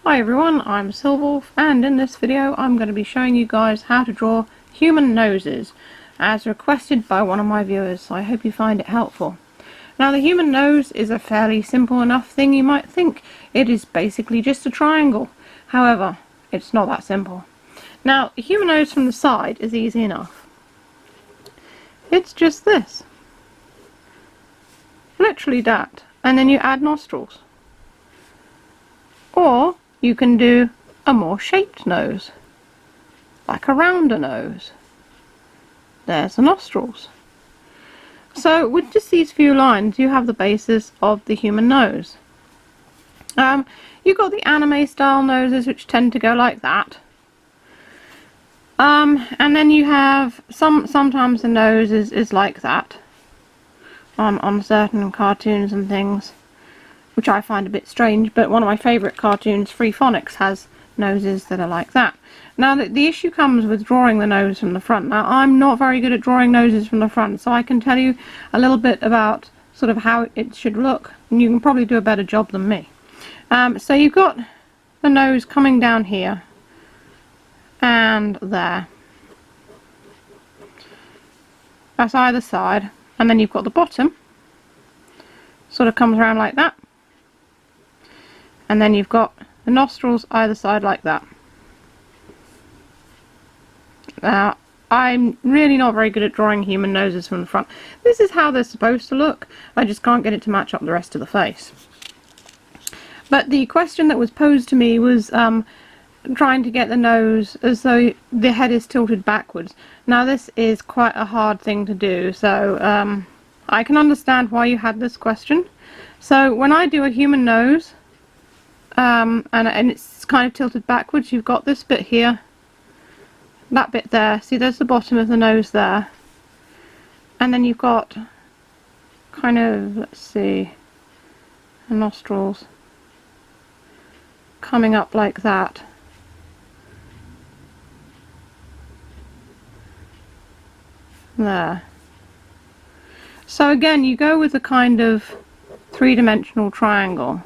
Hi everyone, I'm Silverwolf, and in this video I'm going to be showing you guys how to draw human noses as requested by one of my viewers, so I hope you find it helpful. Now the human nose is a fairly simple enough thing you might think. It is basically just a triangle. However, it's not that simple. Now a human nose from the side is easy enough. It's just this. Literally that. And then you add nostrils. Or you can do a more shaped nose, like a rounder nose. There's the nostrils. So with just these few lines you have the basis of the human nose. You've got the anime style noses which tend to go like that. And then you have sometimes the nose is like that on certain cartoons and things, which I find a bit strange, but one of my favourite cartoons, Free Phonics, has noses that are like that. Now the issue comes with drawing the nose from the front. Now I'm not very good at drawing noses from the front, so I can tell you a little bit about sort of how it should look, and you can probably do a better job than me. So you've got the nose coming down here and there. That's either side, and then you've got the bottom, sort of comes around like that. And then you've got the nostrils either side like that. Now, I'm really not very good at drawing human noses from the front. This is how they're supposed to look. I just can't get it to match up the rest of the face. But the question that was posed to me was trying to get the nose as though the head is tilted backwards. Now this is quite a hard thing to do, so I can understand why you had this question. So when I do a human nose, and it's kind of tilted backwards, you've got this bit here, that bit there, see there's the bottom of the nose there, and then you've got kind of, let's see, the nostrils coming up like that. There. So again, you go with a kind of three-dimensional triangle.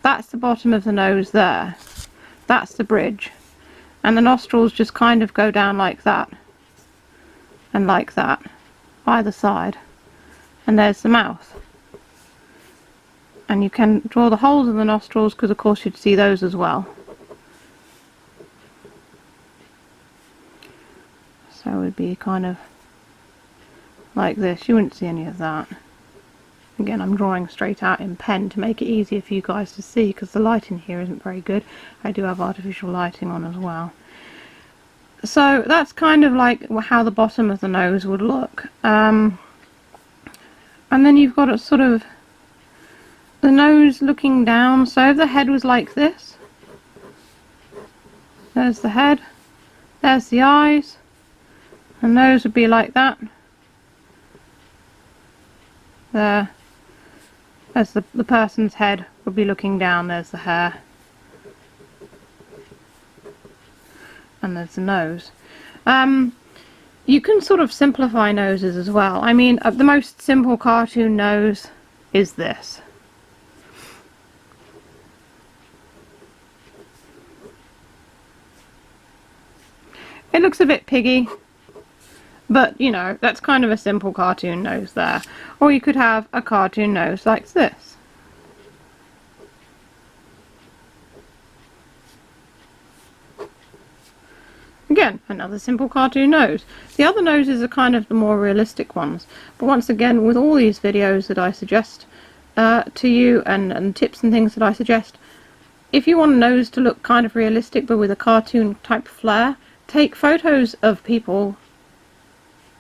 That's the bottom of the nose there. That's the bridge. And the nostrils just kind of go down like that. And like that. Either side. And there's the mouth. And you can draw the holes in the nostrils because of course you'd see those as well. So it would be kind of like this. You wouldn't see any of that. Again, I'm drawing straight out in pen to make it easier for you guys to see because the lighting here isn't very good. I do have artificial lighting on as well. So that's kind of like how the bottom of the nose would look. And then you've got a sort of the nose looking down. So if the head was like this, there's the head, there's the eyes, the nose would be like that. There. As the person's head would be looking down, there's the hair. And there's the nose. You can sort of simplify noses as well. I mean, the most simple cartoon nose is this. It looks a bit piggy, but you know, that's kind of a simple cartoon nose there. Or you could have a cartoon nose like this. Again, another simple cartoon nose. The other noses are kind of the more realistic ones. But once again, with all these videos that I suggest to you and tips and things that I suggest, if you want a nose to look kind of realistic but with a cartoon type flair, take photos of people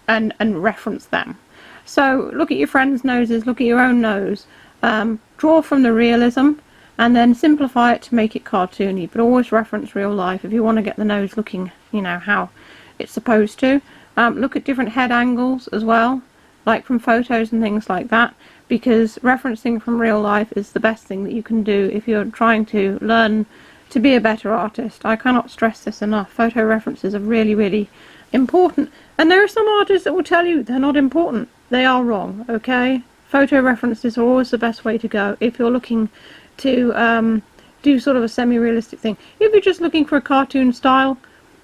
and reference them. So look at your friends' noses, look at your own nose, draw from the realism and then simplify it to make it cartoony, but always reference real life if you want to get the nose looking, you know, how it's supposed to. Look at different head angles as well, like from photos and things like that, because referencing from real life is the best thing that you can do if you're trying to learn to be a better artist. I cannot stress this enough. Photo references are really, really important. And there are some artists that will tell you they're not important. They are wrong, okay? Photo references are always the best way to go if you're looking to do sort of a semi-realistic thing. If you're just looking for a cartoon style,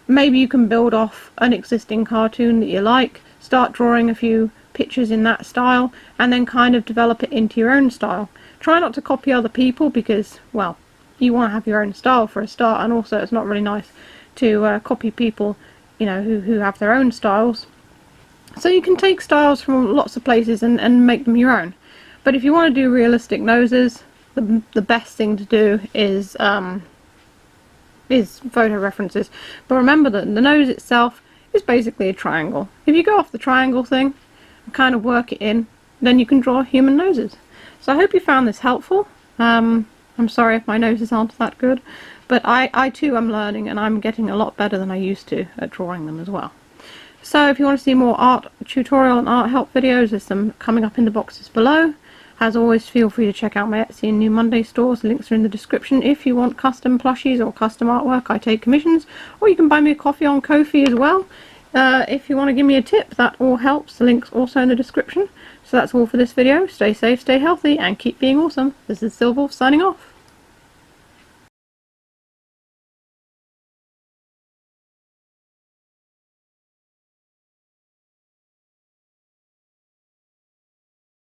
maybe you can build off an existing cartoon that you like, start drawing a few pictures in that style, and then kind of develop it into your own style. Try not to copy other people because, well, you want to have your own style for a start, and also it's not really nice to copy people, you know, who have their own styles. So you can take styles from lots of places and make them your own. But if you want to do realistic noses, the best thing to do is photo references. But remember that the nose itself is basically a triangle. If you go off the triangle thing and kind of work it in, then you can draw human noses. So I hope you found this helpful. I'm sorry if my noses aren't that good, but I too am learning, and I'm getting a lot better than I used to at drawing them as well. So if you want to see more art tutorial and art help videos, there's some coming up in the boxes below. As always, feel free to check out my Etsy and New Monday stores. Links are in the description. If you want custom plushies or custom artwork, I take commissions, or you can buy me a coffee on Ko-fi as well. If you want to give me a tip, that all helps. The link's also in the description. So that's all for this video. Stay safe, stay healthy, and keep being awesome. This is Sylvie signing off.